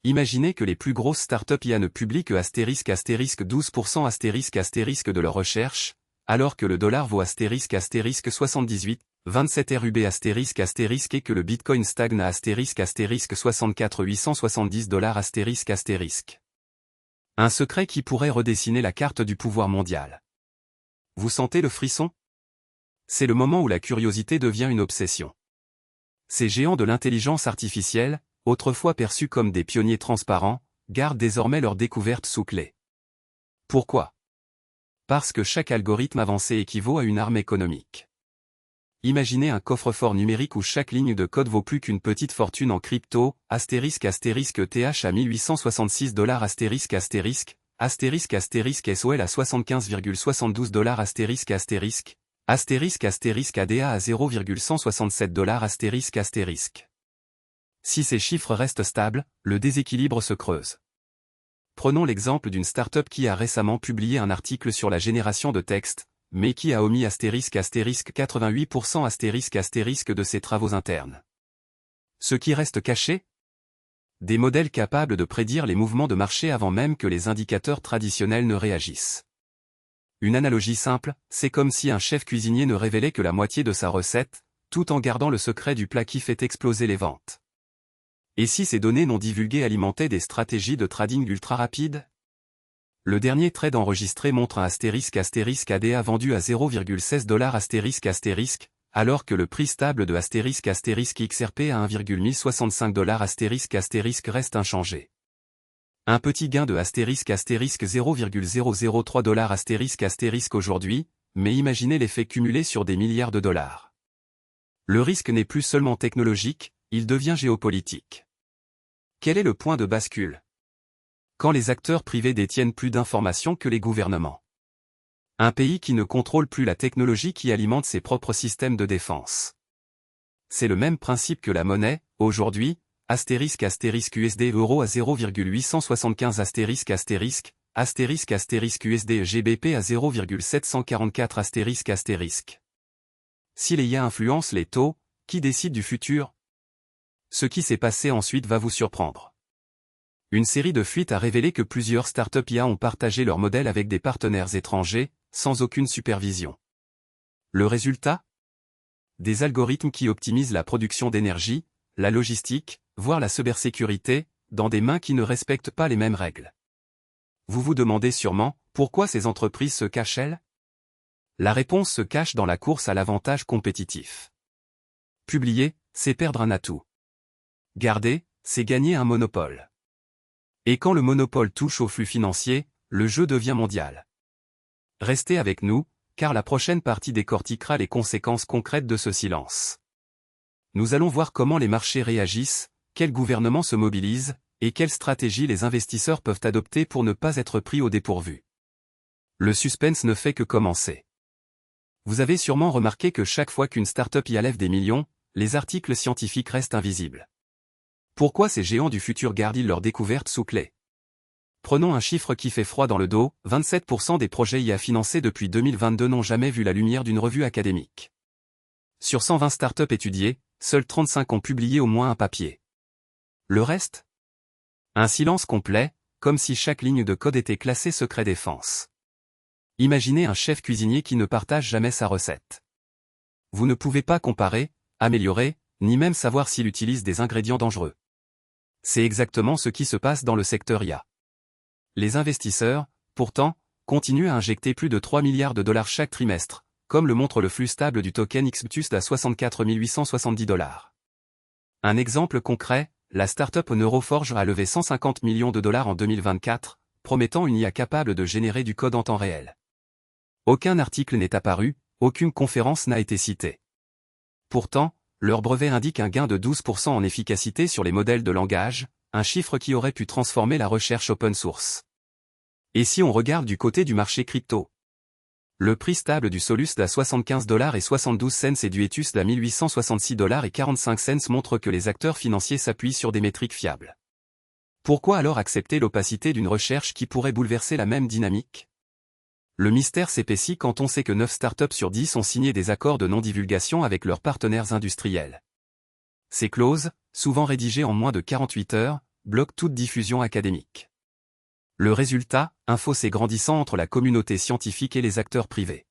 Imaginez que les plus grosses startups IA ne publient que *12% de leurs recherches, alors que le dollar vaut *78, 27 RUB et que le Bitcoin stagne à $64 870 $. Un secret qui pourrait redessiner la carte du pouvoir mondial. Vous sentez le frisson? C'est le moment où la curiosité devient une obsession. Ces géants de l'intelligence artificielle, autrefois perçus comme des pionniers transparents, gardent désormais leurs découvertes sous clé. Pourquoi? Parce que chaque algorithme avancé équivaut à une arme économique. Imaginez un coffre-fort numérique où chaque ligne de code vaut plus qu'une petite fortune en crypto, **TH à 1866 $, SOL à 75,72 $, ADA à 0,167 $. Si ces chiffres restent stables, le déséquilibre se creuse. Prenons l'exemple d'une startup qui a récemment publié un article sur la génération de texte, mais qui a omis **, 88% **, de ses travaux internes. Ce qui reste caché? Des modèles capables de prédire les mouvements de marché avant même que les indicateurs traditionnels ne réagissent. Une analogie simple, c'est comme si un chef cuisinier ne révélait que la moitié de sa recette, tout en gardant le secret du plat qui fait exploser les ventes. Et si ces données non divulguées alimentaient des stratégies de trading ultra rapides? Le dernier trade enregistré montre un **, ADA vendu à 0,16 $, alors que le prix stable de **, XRP à 1,1065 $, reste inchangé. Un petit gain de **, 0,003 $, aujourd'hui, mais imaginez l'effet cumulé sur des milliards de dollars. Le risque n'est plus seulement technologique, il devient géopolitique. Quel est le point de bascule? Quand les acteurs privés détiennent plus d'informations que les gouvernements. Un pays qui ne contrôle plus la technologie qui alimente ses propres systèmes de défense. C'est le même principe que la monnaie, aujourd'hui, **, USD euro à 0,875 **, USD GBP à 0,744 **. Si les IA influencent les taux, qui décide du futur? Ce qui s'est passé ensuite va vous surprendre. Une série de fuites a révélé que plusieurs startups IA ont partagé leurs modèles avec des partenaires étrangers, sans aucune supervision. Le résultat? Des algorithmes qui optimisent la production d'énergie, la logistique, voire la cybersécurité, dans des mains qui ne respectent pas les mêmes règles. Vous vous demandez sûrement, pourquoi ces entreprises se cachent-elles? La réponse se cache dans la course à l'avantage compétitif. Publier, c'est perdre un atout. Garder, c'est gagner un monopole. Et quand le monopole touche au flux financier, le jeu devient mondial. Restez avec nous, car la prochaine partie décortiquera les conséquences concrètes de ce silence. Nous allons voir comment les marchés réagissent, quels gouvernements se mobilisent, et quelles stratégies les investisseurs peuvent adopter pour ne pas être pris au dépourvu. Le suspense ne fait que commencer. Vous avez sûrement remarqué que chaque fois qu'une startup y lève des millions, les articles scientifiques restent invisibles. Pourquoi ces géants du futur gardent-ils leurs découvertes sous clé? Prenons un chiffre qui fait froid dans le dos, 27% des projets IA financés depuis 2022 n'ont jamais vu la lumière d'une revue académique. Sur 120 startups étudiées, seuls 35 ont publié au moins un papier. Le reste? Un silence complet, comme si chaque ligne de code était classée secret défense. Imaginez un chef cuisinier qui ne partage jamais sa recette. Vous ne pouvez pas comparer, améliorer, ni même savoir s'il utilise des ingrédients dangereux. C'est exactement ce qui se passe dans le secteur IA. Les investisseurs, pourtant, continuent à injecter plus de 3 milliards de dollars chaque trimestre, comme le montre le flux stable du token XBTUS à 64 870 $. Un exemple concret, la startup Neuroforge a levé 150 millions de dollars en 2024, promettant une IA capable de générer du code en temps réel. Aucun article n'est apparu, aucune conférence n'a été citée. Pourtant, leur brevet indique un gain de 12% en efficacité sur les modèles de langage, un chiffre qui aurait pu transformer la recherche open source. Et si on regarde du côté du marché crypto? Le prix stable du Solus à 75 $ et 72 cents et du Ethus à 1866 $ et 45 cents montre que les acteurs financiers s'appuient sur des métriques fiables. Pourquoi alors accepter l'opacité d'une recherche qui pourrait bouleverser la même dynamique? Le mystère s'épaissit quand on sait que 9 startups sur 10 ont signé des accords de non-divulgation avec leurs partenaires industriels. Ces clauses, souvent rédigées en moins de 48 heures, bloque toute diffusion académique. Le résultat, un fossé grandissant entre la communauté scientifique et les acteurs privés.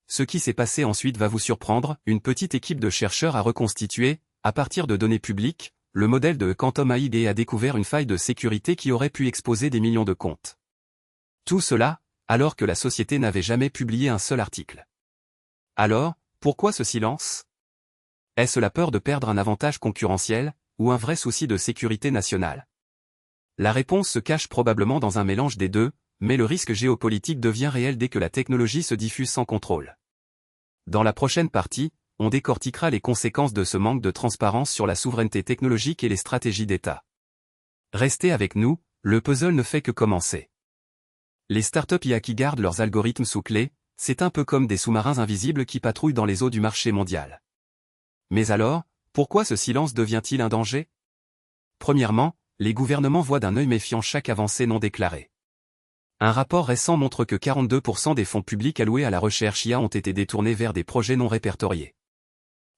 Ce qui s'est passé ensuite va vous surprendre, une petite équipe de chercheurs a reconstitué, à partir de données publiques, le modèle de Quantum AI et a découvert une faille de sécurité qui aurait pu exposer des millions de comptes. Tout cela, alors que la société n'avait jamais publié un seul article. Alors, pourquoi ce silence? Est-ce la peur de perdre un avantage concurrentiel, ou un vrai souci de sécurité nationale? La réponse se cache probablement dans un mélange des deux, mais le risque géopolitique devient réel dès que la technologie se diffuse sans contrôle. Dans la prochaine partie, on décortiquera les conséquences de ce manque de transparence sur la souveraineté technologique et les stratégies d'État. Restez avec nous, le puzzle ne fait que commencer. Les startups IA qui gardent leurs algorithmes sous clé, c'est un peu comme des sous-marins invisibles qui patrouillent dans les eaux du marché mondial. Mais alors, pourquoi ce silence devient-il un danger? Premièrement, les gouvernements voient d'un œil méfiant chaque avancée non déclarée. Un rapport récent montre que 42% des fonds publics alloués à la recherche IA ont été détournés vers des projets non répertoriés.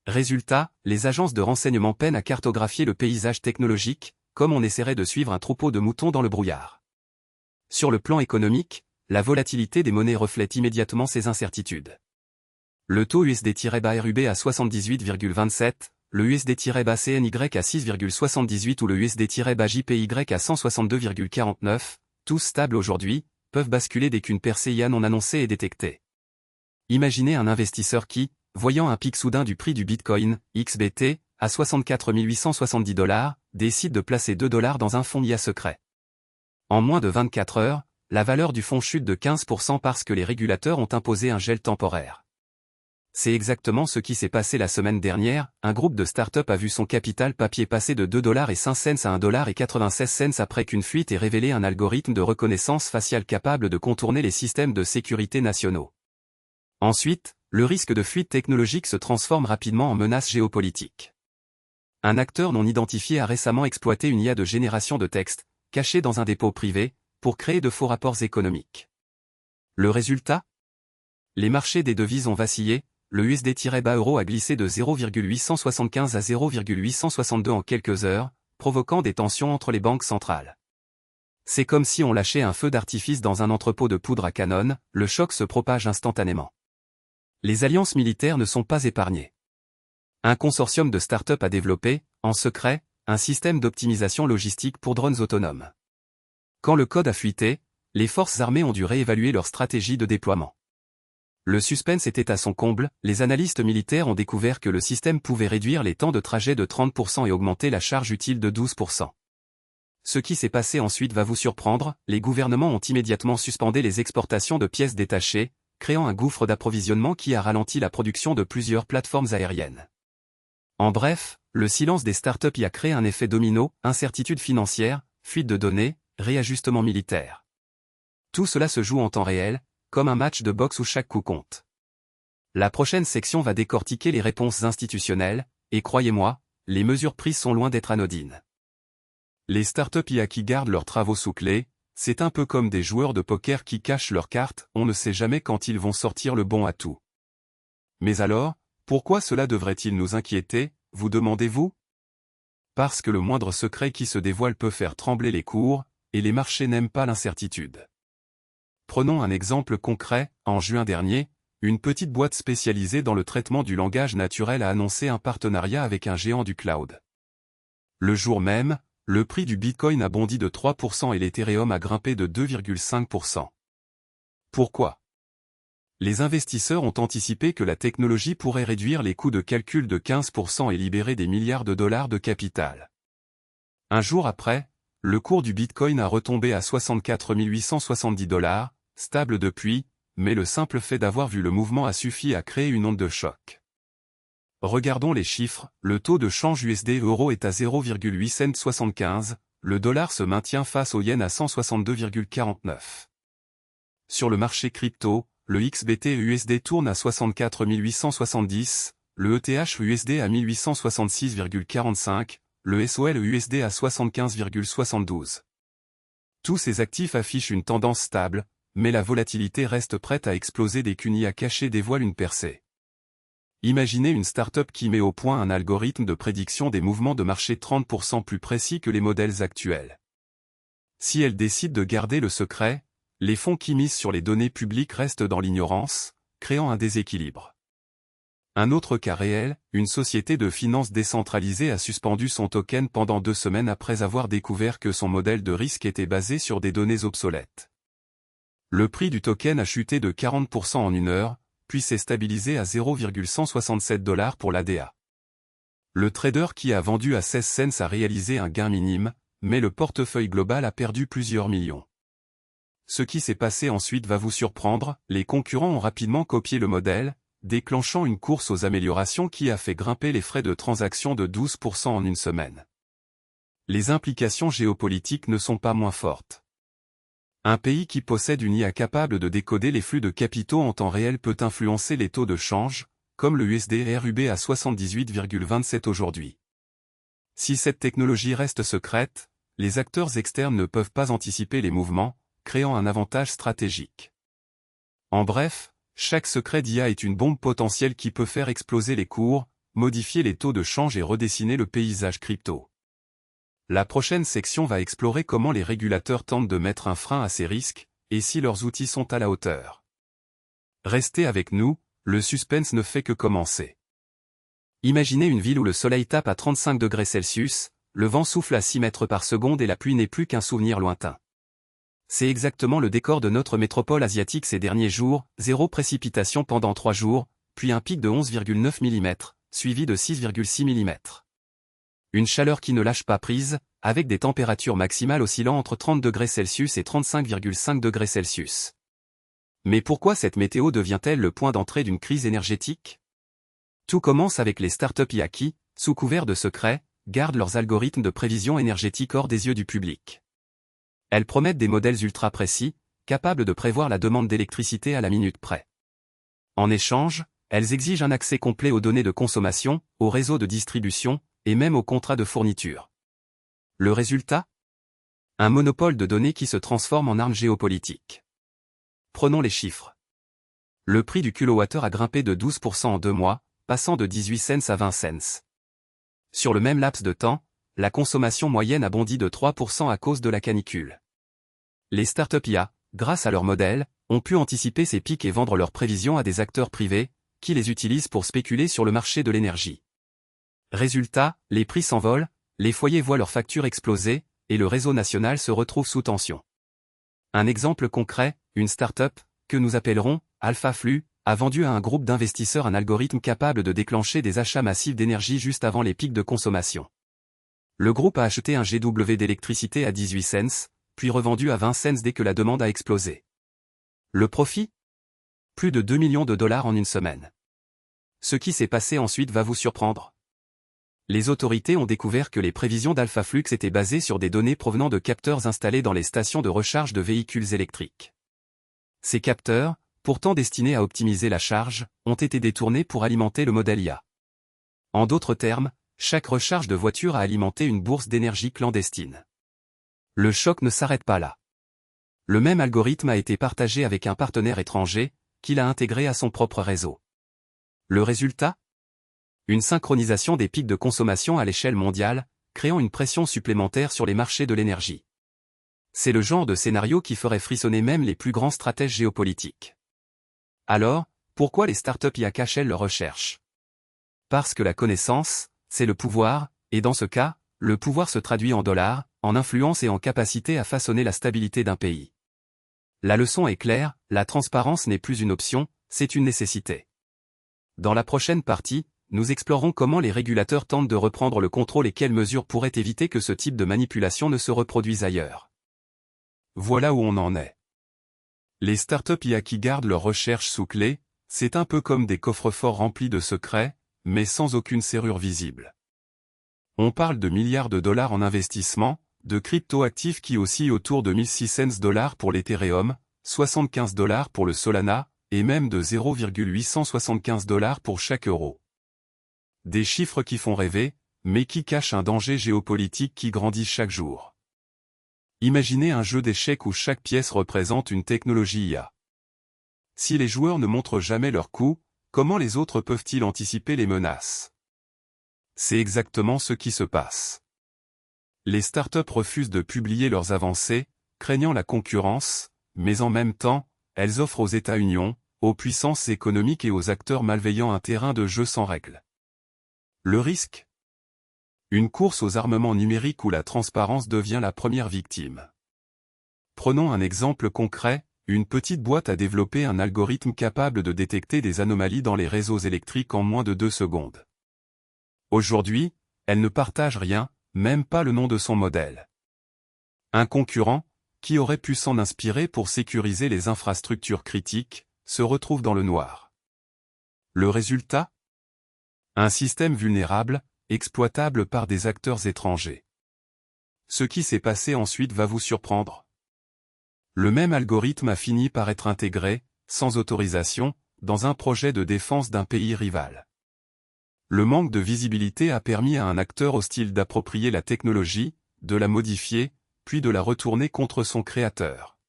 Résultat, les agences de renseignement peinent à cartographier le paysage technologique, comme on essaierait de suivre un troupeau de moutons dans le brouillard. Sur le plan économique, la volatilité des monnaies reflète immédiatement ces incertitudes. Le taux USD-BA-RUB à 78,27, le USD-BA-CNY à 6,78 ou le USD-BA-JPY à 162,49, tous stables aujourd'hui, peuvent basculer dès qu'une percée IA non annoncée est détectée. Imaginez un investisseur qui, voyant un pic soudain du prix du Bitcoin, XBT, à 64 870 $, décide de placer 2 $ dans un fonds IA secret. En moins de 24 heures, la valeur du fonds chute de 15% parce que les régulateurs ont imposé un gel temporaire. C'est exactement ce qui s'est passé la semaine dernière, un groupe de start-up a vu son capital papier passer de 2,05 $ à 1,96 $ après qu'une fuite ait révélé un algorithme de reconnaissance faciale capable de contourner les systèmes de sécurité nationaux. Ensuite, le risque de fuite technologique se transforme rapidement en menace géopolitique. Un acteur non identifié a récemment exploité une IA de génération de texte, cachée dans un dépôt privé, pour créer de faux rapports économiques. Le résultat? Les marchés des devises ont vacillé, le USD-BA-euro a glissé de 0,875 à 0,862 en quelques heures, provoquant des tensions entre les banques centrales. C'est comme si on lâchait un feu d'artifice dans un entrepôt de poudre à canon, le choc se propage instantanément. Les alliances militaires ne sont pas épargnées. Un consortium de start-up a développé, en secret, un système d'optimisation logistique pour drones autonomes. Quand le code a fuité, les forces armées ont dû réévaluer leur stratégie de déploiement. Le suspense était à son comble, les analystes militaires ont découvert que le système pouvait réduire les temps de trajet de 30% et augmenter la charge utile de 12%. Ce qui s'est passé ensuite va vous surprendre, les gouvernements ont immédiatement suspendu les exportations de pièces détachées, créant un gouffre d'approvisionnement qui a ralenti la production de plusieurs plateformes aériennes. En bref, le silence des startups y a créé un effet domino, incertitude financière, fuite de données, réajustement militaire. Tout cela se joue en temps réel, comme un match de boxe où chaque coup compte. La prochaine section va décortiquer les réponses institutionnelles, et croyez-moi, les mesures prises sont loin d'être anodines. Les startups IA qui gardent leurs travaux sous clé, c'est un peu comme des joueurs de poker qui cachent leurs cartes, on ne sait jamais quand ils vont sortir le bon atout. Mais alors, pourquoi cela devrait-il nous inquiéter, vous demandez-vous? Parce que le moindre secret qui se dévoile peut faire trembler les cours, et les marchés n'aiment pas l'incertitude. Prenons un exemple concret, en juin dernier, une petite boîte spécialisée dans le traitement du langage naturel a annoncé un partenariat avec un géant du cloud. Le jour même, le prix du Bitcoin a bondi de 3% et l'Ethereum a grimpé de 2,5%. Pourquoi? Les investisseurs ont anticipé que la technologie pourrait réduire les coûts de calcul de 15% et libérer des milliards de dollars de capital. Un jour après, le cours du Bitcoin a retombé à 64 870 $, stable depuis, mais le simple fait d'avoir vu le mouvement a suffi à créer une onde de choc. Regardons les chiffres, le taux de change USD-euro est à 0,875, le dollar se maintient face au yen à 162,49. Sur le marché crypto, le XBT-USD tourne à 64 870, le ETH-USD à 1866,45, le SOL-USD à 75,72. Tous ces actifs affichent une tendance stable, mais la volatilité reste prête à exploser dès qu'une IA cachée dévoile une percée. Imaginez une start-up qui met au point un algorithme de prédiction des mouvements de marché 30% plus précis que les modèles actuels. Si elle décide de garder le secret, les fonds qui misent sur les données publiques restent dans l'ignorance, créant un déséquilibre. Un autre cas réel, une société de finance décentralisée a suspendu son token pendant 2 semaines après avoir découvert que son modèle de risque était basé sur des données obsolètes. Le prix du token a chuté de 40% en 1 heure, puis s'est stabilisé à 0,167 $ pour l'ADA. Le trader qui a vendu à 16 cents a réalisé un gain minime, mais le portefeuille global a perdu plusieurs millions. Ce qui s'est passé ensuite va vous surprendre, les concurrents ont rapidement copié le modèle, déclenchant une course aux améliorations qui a fait grimper les frais de transaction de 12% en 1 semaine. Les implications géopolitiques ne sont pas moins fortes. Un pays qui possède une IA capable de décoder les flux de capitaux en temps réel peut influencer les taux de change, comme le USD/RUB à 78,27 aujourd'hui. Si cette technologie reste secrète, les acteurs externes ne peuvent pas anticiper les mouvements, créant un avantage stratégique. En bref, chaque secret d'IA est une bombe potentielle qui peut faire exploser les cours, modifier les taux de change et redessiner le paysage crypto. La prochaine section va explorer comment les régulateurs tentent de mettre un frein à ces risques, et si leurs outils sont à la hauteur. Restez avec nous, le suspense ne fait que commencer. Imaginez une ville où le soleil tape à 35 degrés Celsius, le vent souffle à 6 mètres par seconde et la pluie n'est plus qu'un souvenir lointain. C'est exactement le décor de notre métropole asiatique ces derniers jours, 0 précipitation pendant 3 jours, puis un pic de 11,9 mm, suivi de 6,6 mm. Une chaleur qui ne lâche pas prise, avec des températures maximales oscillant entre 30 degrés Celsius et 35,5 degrés Celsius. Mais pourquoi cette météo devient-elle le point d'entrée d'une crise énergétique? Tout commence avec les startups IA qui, sous couvert de secret, gardent leurs algorithmes de prévision énergétique hors des yeux du public. Elles promettent des modèles ultra précis, capables de prévoir la demande d'électricité à la minute près. En échange, elles exigent un accès complet aux données de consommation, aux réseaux de distribution, et même aux contrats de fourniture. Le résultat? Un monopole de données qui se transforme en arme géopolitique. Prenons les chiffres. Le prix du kilowattheure a grimpé de 12% en 2 mois, passant de 18 cents à 20 cents. Sur le même laps de temps, la consommation moyenne a bondi de 3% à cause de la canicule. Les startups IA, grâce à leurs modèles, ont pu anticiper ces pics et vendre leurs prévisions à des acteurs privés, qui les utilisent pour spéculer sur le marché de l'énergie. Résultat, les prix s'envolent, les foyers voient leurs factures exploser, et le réseau national se retrouve sous tension. Un exemple concret, une start-up, que nous appellerons AlphaFlux, a vendu à un groupe d'investisseurs un algorithme capable de déclencher des achats massifs d'énergie juste avant les pics de consommation. Le groupe a acheté un GW d'électricité à 18 cents, puis revendu à 20 cents dès que la demande a explosé. Le profit? Plus de 2 millions de dollars en 1 semaine. Ce qui s'est passé ensuite va vous surprendre. Les autorités ont découvert que les prévisions d'AlphaFlux étaient basées sur des données provenant de capteurs installés dans les stations de recharge de véhicules électriques. Ces capteurs, pourtant destinés à optimiser la charge, ont été détournés pour alimenter le modèle IA. En d'autres termes, chaque recharge de voiture a alimenté une bourse d'énergie clandestine. Le choc ne s'arrête pas là. Le même algorithme a été partagé avec un partenaire étranger, qui l'a intégré à son propre réseau. Le résultat? Une synchronisation des pics de consommation à l'échelle mondiale, créant une pression supplémentaire sur les marchés de l'énergie. C'est le genre de scénario qui ferait frissonner même les plus grands stratèges géopolitiques. Alors, pourquoi les startups IA cachent-elles leurs recherches? Parce que la connaissance, c'est le pouvoir, et dans ce cas, le pouvoir se traduit en dollars, en influence et en capacité à façonner la stabilité d'un pays. La leçon est claire, la transparence n'est plus une option, c'est une nécessité. Dans la prochaine partie, nous explorons comment les régulateurs tentent de reprendre le contrôle et quelles mesures pourraient éviter que ce type de manipulation ne se reproduise ailleurs. Voilà où on en est. Les startups IA qui gardent leurs recherches sous clé, c'est un peu comme des coffres-forts remplis de secrets, mais sans aucune serrure visible. On parle de milliards de dollars en investissement, de crypto-actifs qui oscillent autour de 1600 $ pour l'Ethereum, 75 $ pour le Solana, et même de 0,875 $ pour chaque euro. Des chiffres qui font rêver, mais qui cachent un danger géopolitique qui grandit chaque jour. Imaginez un jeu d'échecs où chaque pièce représente une technologie IA. Si les joueurs ne montrent jamais leur coup, comment les autres peuvent-ils anticiper les menaces? C'est exactement ce qui se passe. Les startups refusent de publier leurs avancées, craignant la concurrence, mais en même temps, elles offrent aux États-Unis, aux puissances économiques et aux acteurs malveillants un terrain de jeu sans règles. Le risque? Une course aux armements numériques où la transparence devient la première victime. Prenons un exemple concret, une petite boîte a développé un algorithme capable de détecter des anomalies dans les réseaux électriques en moins de 2 secondes. Aujourd'hui, elle ne partage rien, même pas le nom de son modèle. Un concurrent, qui aurait pu s'en inspirer pour sécuriser les infrastructures critiques, se retrouve dans le noir. Le résultat? Un système vulnérable, exploitable par des acteurs étrangers. Ce qui s'est passé ensuite va vous surprendre. Le même algorithme a fini par être intégré, sans autorisation, dans un projet de défense d'un pays rival. Le manque de visibilité a permis à un acteur hostile d'approprier la technologie, de la modifier, puis de la retourner contre son créateur.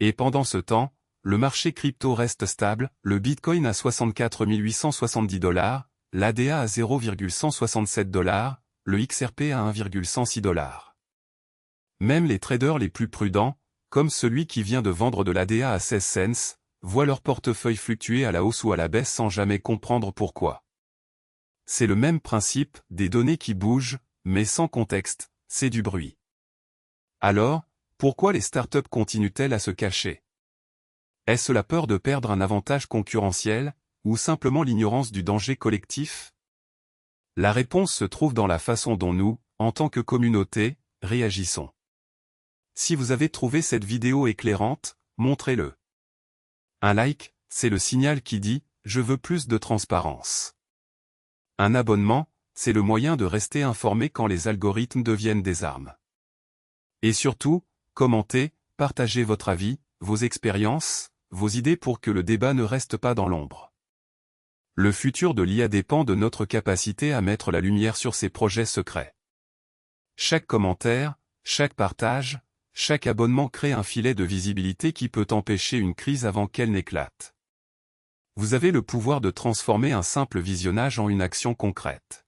Et pendant ce temps, le marché crypto reste stable, le Bitcoin à 64 870 $, l'ADA à 0,167 $, le XRP à 1,106 $. Même les traders les plus prudents, comme celui qui vient de vendre de l'ADA à 16 cents, voient leur portefeuille fluctuer à la hausse ou à la baisse sans jamais comprendre pourquoi. C'est le même principe, des données qui bougent, mais sans contexte, c'est du bruit. Alors, pourquoi les startups continuent-elles à se cacher? Est-ce la peur de perdre un avantage concurrentiel, ou simplement l'ignorance du danger collectif? La réponse se trouve dans la façon dont nous, en tant que communauté, réagissons. Si vous avez trouvé cette vidéo éclairante, montrez-le. Un like, c'est le signal qui dit « Je veux plus de transparence ». Un abonnement, c'est le moyen de rester informé quand les algorithmes deviennent des armes. Et surtout, commentez, partagez votre avis, vos expériences, vos idées pour que le débat ne reste pas dans l'ombre. Le futur de l'IA dépend de notre capacité à mettre la lumière sur ces projets secrets. Chaque commentaire, chaque partage, chaque abonnement crée un filet de visibilité qui peut empêcher une crise avant qu'elle n'éclate. Vous avez le pouvoir de transformer un simple visionnage en une action concrète.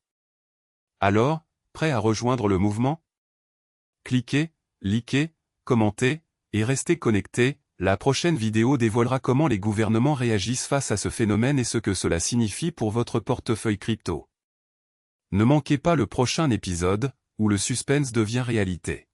Alors, prêt à rejoindre le mouvement? Cliquez, likez, commentez, et restez connectés. La prochaine vidéo dévoilera comment les gouvernements réagissent face à ce phénomène et ce que cela signifie pour votre portefeuille crypto. Ne manquez pas le prochain épisode, où le suspense devient réalité.